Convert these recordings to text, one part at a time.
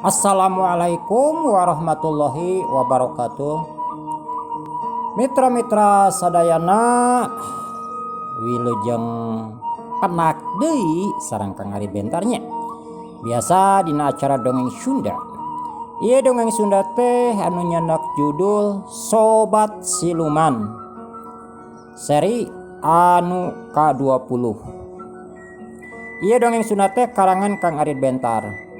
Assalamualaikum warahmatullahi wabarakatuh. Mitra-mitra sadayana wilujeng penak deui sareng Kang Ari Bentarnya. Biasa dina acara dongeng Sunda. Ieu dongeng Sunda teh anu nyandak judul Sobat Siluman. Seri anu ka-20. Ieu dongeng Sunda teh karangan Kang Ari Bentar.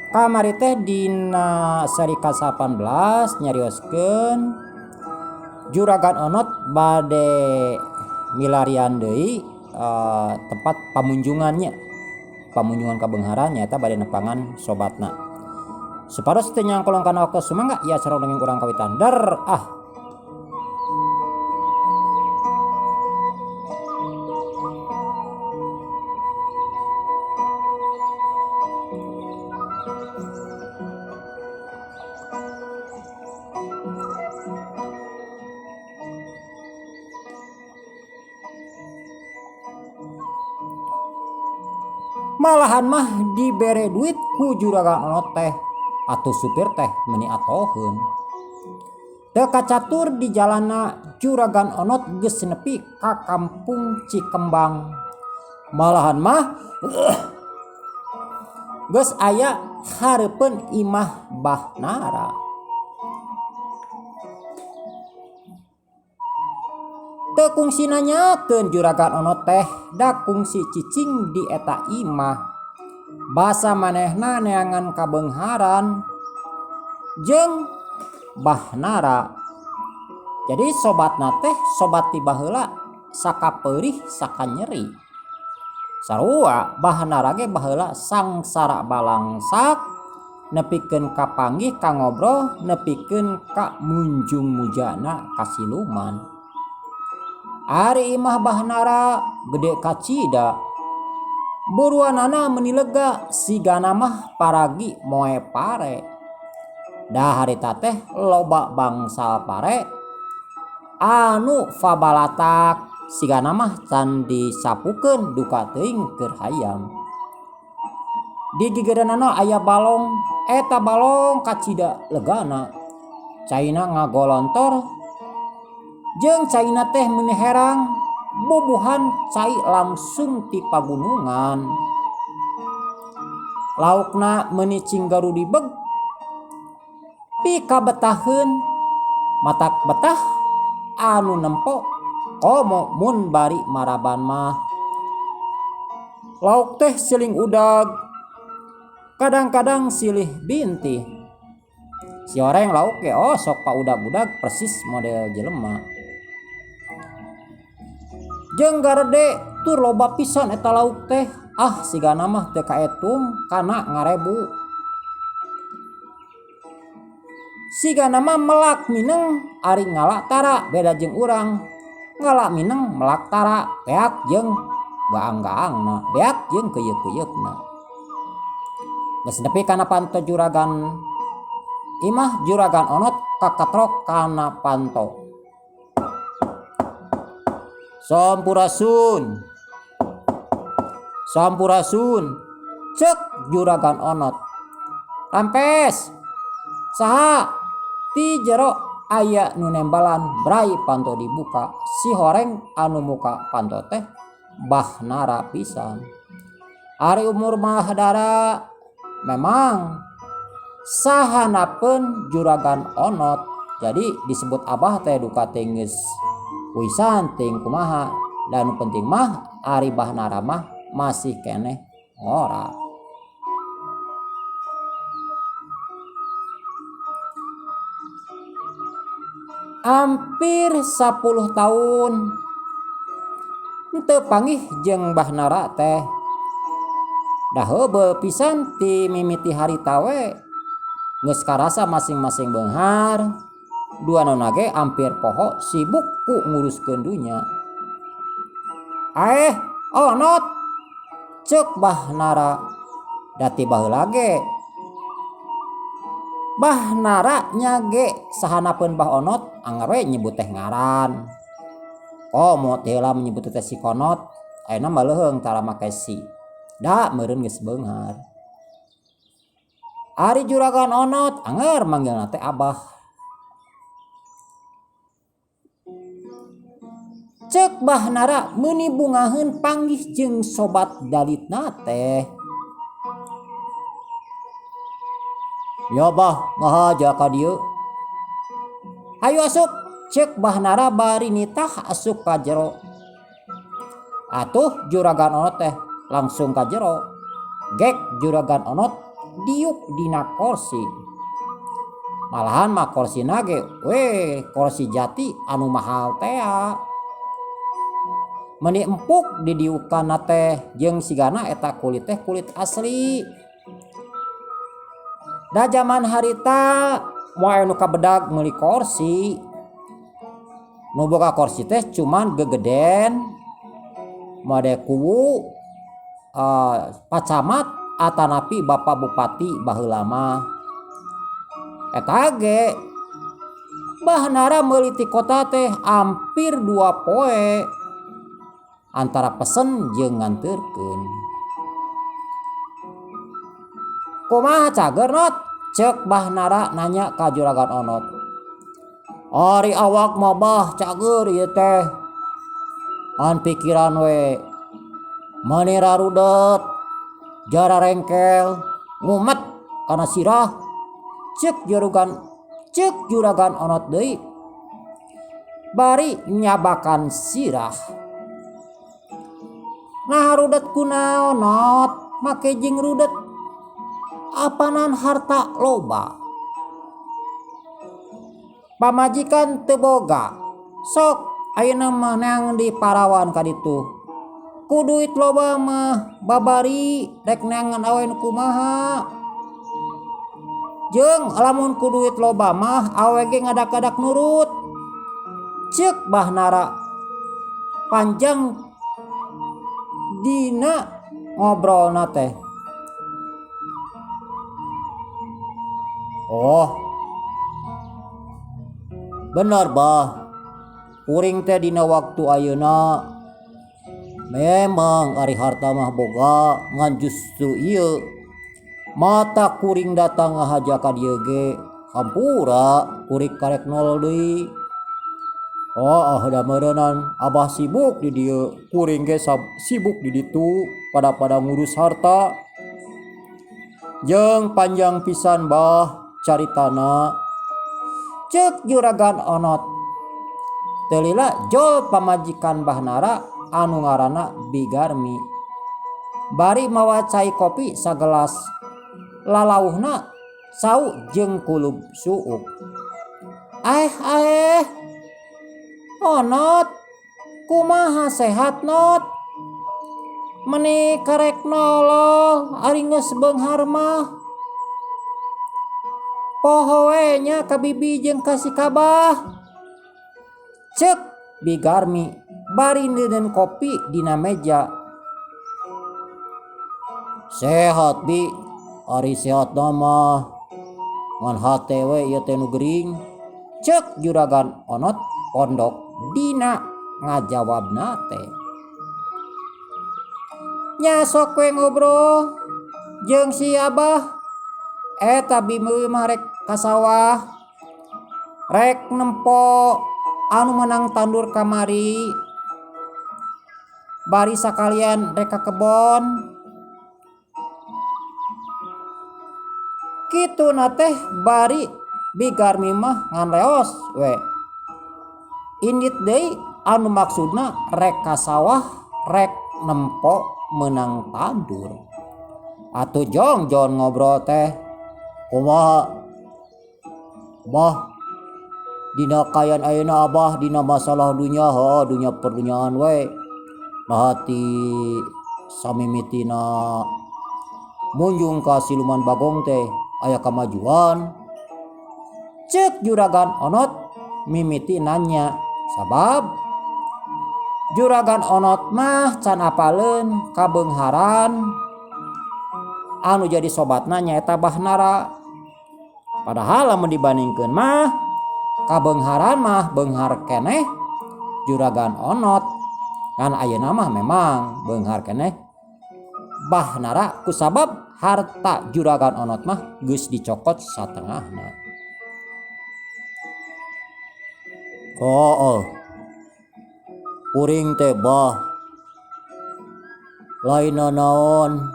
Kamari teh dina seri ka-18 nyarioskeun Juragan Onot bade milarian deui tempat pamunjungannya. Pamunjungan ka Beungharan nyaeta bade nepangan sobatna. Supados teu nyangkolong kana waktu sumangga ya sareng dongeng urang kawitan. Malahan mah dibere duit ku Juragan Onot teh atuh supir teh meuni atoheun. Teu kacatur di jalanna Juragan Onot geus nepi ka kampung Cikembang. Malahan mah geus aya hareupeun imah Bahnara. Teu kungsi nanyakeun Juragan Onot teh da kungsi cicing di eta imah. Basa manehna neangan ka Beungharan jeung Bahnara. Jadi sobatna teh sobat ti baheula sakapeurih sakanyeri. Sarua Bahnara ge baheula sangsara balangsak nepikeun ka panggih ka ngobrol nepikeun ka munjung mujana kasiluman. Ari imah Bahnara gede kacida. Buruanana meuni lega sigana mah paragi moe pare. Da harita teh loba bangsal pare anu fabalatak sigana mah can disapukeun duka teuing keur hayam. Di gigireunana aya balong, eta balong kacida legana. Caina ngagolontor jeung caina teh meuni herang bubuhan cai langsung ti pagunungan. Laukna meuni cinggaru dibeg pikabetaheun matak betah anu nempo komo mun bari maraban mah. Lauk teh siling udag kadang-kadang silih bintih. Si oreng lauk ge sok paudag-udag persis model jelema. Jeung garede tur loba pisan eta lauk teh. Sigana mah teu kaetung kana ngarebu. Sigana mah melak mineng ari ngala tara beda jeung urang. Ngala mineng melak tara beak jeung gaang-gaangna, beak jeung keuyeuk-keuyeukna. Geus nepi kana panto Juragan imah Juragan Onot kakatrok kana panto. Sampurasun. Sampurasun. Cek Juragan Onot. Rampes. Saha? Ti jero aya nu nembalan brai panto dibuka. Si horeng anu muka panto teh Bahnara pisan. Ari umur Bahnara memang sahanapeun Juragan Onot. Jadi disebut abah teh duka teh geus wisan ting kumaha. Dan penting mah ari Bahnara mah masih keneh ngora. Hampir 10 tahun teu panggih jeung Bahnara teh. Da heubeul pisan ti mimiti harita we geus karasa masing-masing beunghar. Duanana ge hampir poho sibuk ku nguruskeun dunya. Onot, cek Bahnara. Dati baheula ge Bahnara nya ge sahanapeun Bah Onot anggar we nyebut teh ngaran. Komo teh heula menyebut teh si Konot, ayeuna mah leuheung tara make si. Da meureun geus beunghar. Ari juragan onot anger manggilna teh abah. Cek Bahnara meuni bungaheun panggih jeung sobat dalitna teh. Ya bah ngahaja ka dieu. Hayu asup, cek Bahnara bari nitah asup ka jero. Atuh juragan onot teh langsung ka jero. Gek juragan onot diuk dina kursi. Malahan mah korsina ge kursi jati anu mahal teh. Meni empuk didiukanna teh jeung sigana eta kulit teh kulit asli. Da zaman harita moal nu kabedag meuli kursi. Nu boga kursi teh cuman gegeden mode kuwu pacamat atanapi bapak bupati baheula mah. Eta ge Bahnara meuli ti kota teh hampir 2 poe antara pesen jeung nganterkeun. Kumaha cager not? Cek Bahnara nanya ka juragan onot. Ari awak mah bah cager ieu teh. An pikiran we manira rudet jara rengkel ngumet kana sirah. Cek juragan onot deui. Bari nyabakan sirah. Nah rudet kunaon onot make jeung rudet apanan harta loba. Pamajikan teu boga sok ayeuna mah neang di parawan ka ditu. Ku duit loba mah babari rek neangan awen kumaha. Jeung lamun ku duit loba mah awe ge ngadak-ngadak nurut. Ceuk Bahnara panjang dina ngobrolna teh. Oh bener bah, kuring teh dina waktu ayeuna memang ari harta mah boga ngan justru ieu mata kuring datang ngahaja ka dieu ge hampura kuring karek nol deui. Oh da meureunnan abah sibuk di dieu, kuring ge sibuk di ditu pada ngurus harta. Jeung panjang pisan bah caritana. Ceuk juragan onot. Teu lila jol pamajikan Bahnara anu ngaranna Bigarmi. Bari mawa cai kopi sagelas. Lalauhna sau jeung kulub suuk. Onot, kumaha sehat not? Meni karek nolol ari geus beunghar mah. Poho we nya ka bibi jeung ka si kabah. Ceuk Bigarmi bari neudeun kopi dina meja. Sehat bi, ari sehat mah ngan hate we ieu teh nu gering. Ceuk juragan onot pondok dina ngajawabna teh. Nya sok we ngobrol jeung si abah. Eta bibi mah rek ka sawah. Rek nempo anu menang tandur kamari. Bari sakalian rek ka kebon. Kituna teh bari Bigarmi mah ngan leos we. Indit deui anu maksudna rek ka sawah rek nempo menang tandur. Atuh jong ngobrol teh. Kumaha bah dina kayan ayeuna abah dina masalah dunya dunya perdunyaan we. Nah hati samimitina munjung ka siluman bagong teh aya kamajuan. Ceuk juragan onot mimiti nanya sabab juragan onot mah can apaleun kabeungharan anu jadi sobatna nyaeta Bahnara. Padahal lamun dibandingkeun mah kabeungharan mah beunghar keneh juragan onot. Kan ayeuna mah memang beunghar keneh Bahnara kusabab harta juragan onot mah geus dicokot satengahna. Kuring teh bah lain naon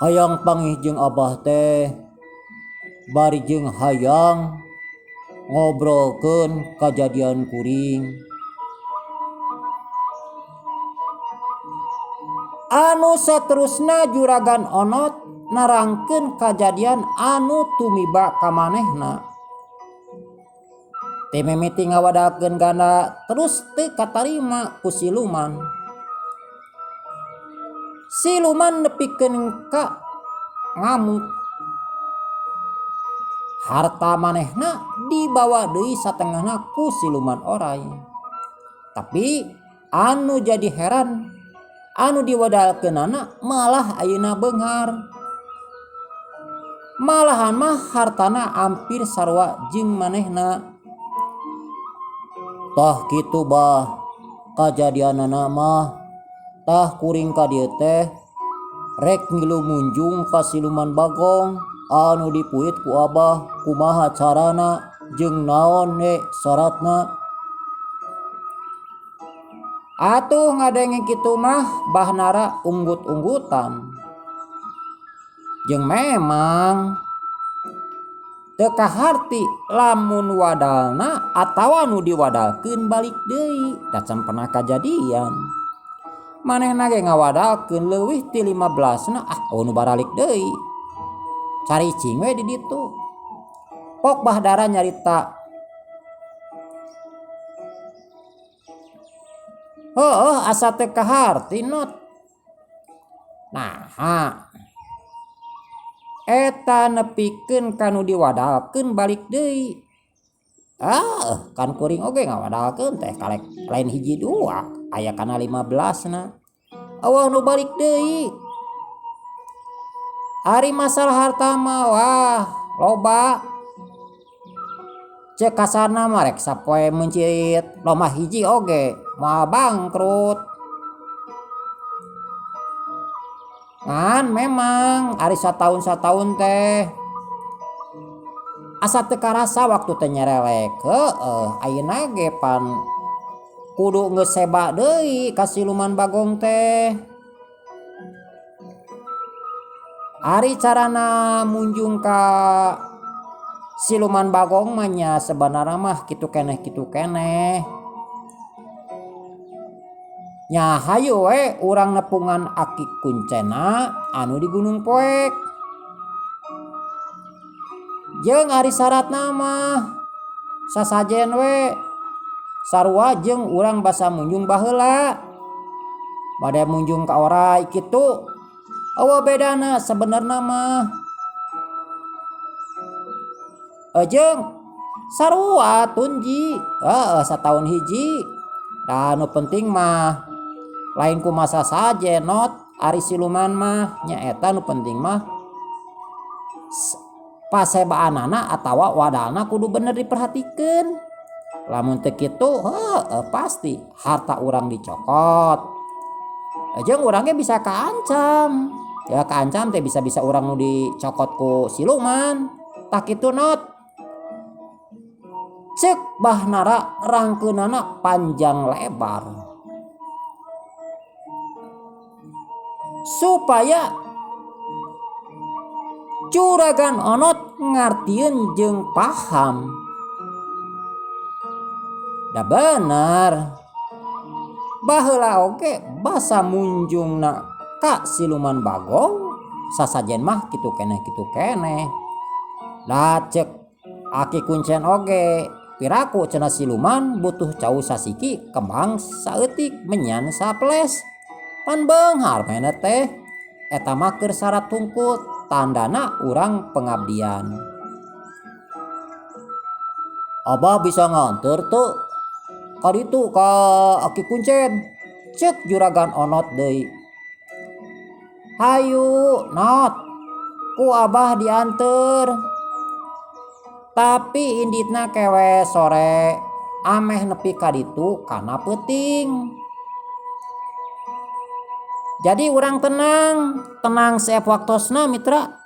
hayang panggih jeung abah teh bari jeung hayang ngobrolkeun kajadian kuring anu saterusna. Juragan onot narangkeun kajadian anu tumiba ka manehna. Teh mimiti ngawadahkeun ganda terus teu katarima ku siluman. Siluman nepikeun ka ngamuk. Harta manehna dibawa deui satengahna ku siluman oray. Tapi anu jadi heran, anu diwadalkeunana malah ayeuna beunghar. Malahan mah hartana hampir sarua jeung manehna. Tah kitu bah kajadianana mah tah kuring ka dieu teh rek ngilu munjung ka siluman bagong anu dipuit ku abah kumaha carana jeung naon syaratna. Atuh ngadenge kitu mah bahnara unggut-unggutan. Jeung memang teu kaharti lamun wadalna atawa nu diwadalkeun balik deui. Da can pernah kajadian. Manehna ge ngawadalkeun leuwih ti 15na nu baralik deui. Caricing we di ditu. Pok bahdara nyarita. Asa teu kaharti not. Nah, eta nepikeun kanu diwadalkeun balik deui. Kan kuring oge ngawadalkeun teh kalek lain hiji dua aya kana 15na. Eueuh nu balik deui. Ari masalah harta mah wah loba. Cek kasarna mah rek sapoe mencit lomah hiji oge moal bangkrut. Ngan memang ari sataun teh asa teu karasa waktu teh nyerelek. Ayeuna ge pan kudu geus seba deui ka siluman bagong teh. Ari carana munjung ka siluman bagong mah nya sebenarnya mah kitu keneh. Nya hayu we urang nepungan Aki Kuncena anu di Gunung Poek. Jeung ari syaratna mah sasajen we sarua jeung urang basa munjung baheula. Bade munjung ka oray kitu. Eueuh bedana sebenarna mah. Jeung sarua tunji. Sataun hiji. Da nu penting mah lain ku masa saja not ari siluman mah nyaeta nu penting mah pasebaanana atawa wadalna kudu bener diperhatikeun. Lamun teu kitu pasti harta urang dicokot. Jeung urang ge bisa kaancam. Ya kaancam teh bisa-bisa urang nu dicokot ku siluman. Tah kitu not. Cek bahnara rangkeunana panjang lebar. Supaya juragan onot ngartieun jeung paham. Da bener. Baheula oge basa munjungna ka siluman bagong sasajen mah kitu keneh. Da cek Aki Kuncen oge piraku cenah siluman butuh cau sasiki kembang saeutik menyan saples. Pan beunghar mena teh eta mah keur syarat tungkul tandana urang pengabdian. Abah bisa nganter teu ka ditu ka Aki Kuncen? Cek juragan onot deui. Hayu not ku abah dianter. Tapi inditna kewe sore ameh nepi ka ditu kana peuting. Jadi orang tenang sewaktosna mitra.